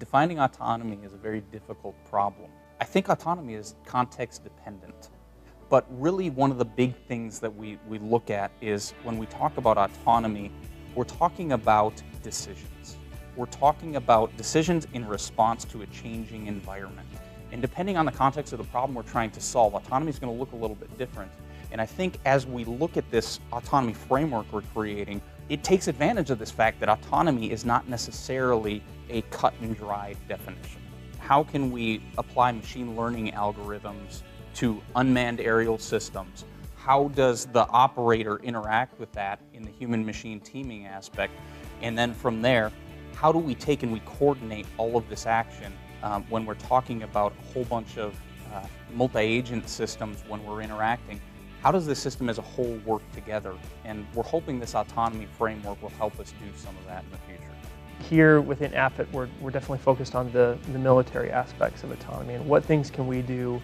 Defining autonomy is a very difficult problem. I think autonomy is context dependent, but really one of the big things that we look at is when we talk about autonomy, we're talking about decisions. We're talking about decisions in response to a changing environment. And depending on the context of the problem we're trying to solve, autonomy is going to look a little bit different. And I think as we look at this autonomy framework we're creating, it takes advantage of this fact that autonomy is not necessarily a cut and dry definition. How can we apply machine learning algorithms to unmanned aerial systems? How does the operator interact with that in the human-machine teaming aspect? And then from there, how do we take and we coordinate all of this action when we're talking about a whole bunch of multi-agent systems when we're interacting? How does this system as a whole work together? And we're hoping this autonomy framework will help us do some of that in the future. Here within AFIT, we're definitely focused on the military aspects of autonomy and what things can we do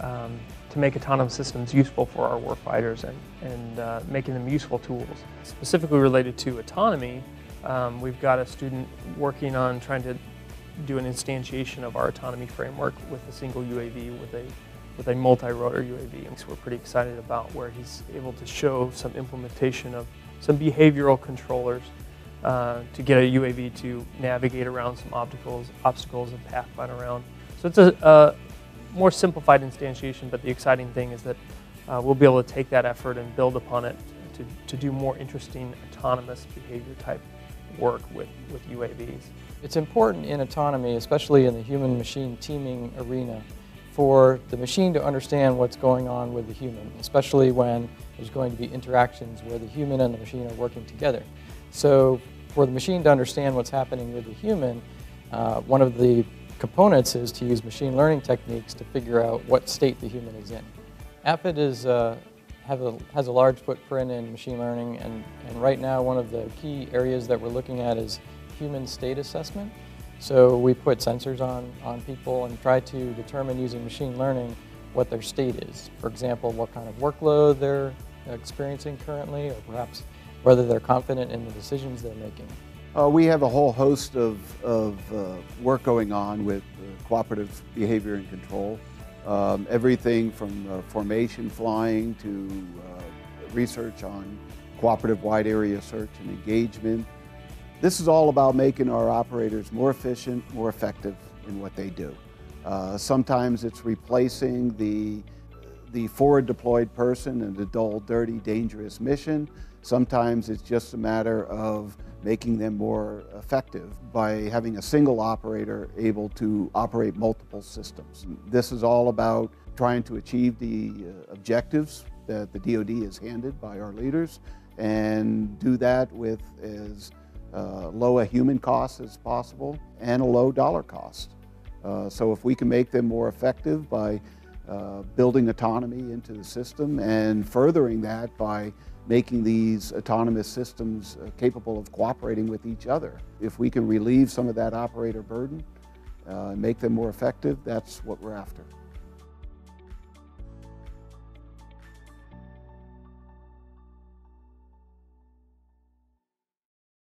to make autonomous systems useful for our warfighters and making them useful tools. Specifically related to autonomy, we've got a student working on trying to do an instantiation of our autonomy framework with a single UAV with a multi-rotor UAV. So we're pretty excited about where he's able to show some implementation of some behavioral controllers to get a UAV to navigate around some obstacles and pathfind around. So it's a more simplified instantiation, but the exciting thing is that we'll be able to take that effort and build upon it to do more interesting autonomous behavior type work with UAVs. It's important in autonomy, especially in the human-machine teaming arena, for the machine to understand what's going on with the human, especially when there's going to be interactions where the human and the machine are working together. So for the machine to understand what's happening with the human, one of the components is to use machine learning techniques to figure out what state the human is in. AFIT has a large footprint in machine learning, and right now one of the key areas that we're looking at is human state assessment. So we put sensors on people and try to determine using machine learning what their state is. For example, what kind of workload they're experiencing currently, or perhaps whether they're confident in the decisions they're making. We have a whole host of work going on with cooperative behavior and control. Everything from formation flying to research on cooperative wide area search and engagement. This is all about making our operators more efficient, more effective in what they do. Sometimes it's replacing the forward deployed person in a dull, dirty, dangerous mission. Sometimes it's just a matter of making them more effective by having a single operator able to operate multiple systems. This is all about trying to achieve the objectives that the DoD is handed by our leaders and do that with as low a human cost as possible and a low dollar cost. So if we can make them more effective by building autonomy into the system and furthering that by making these autonomous systems capable of cooperating with each other. If we can relieve some of that operator burden, make them more effective, that's what we're after.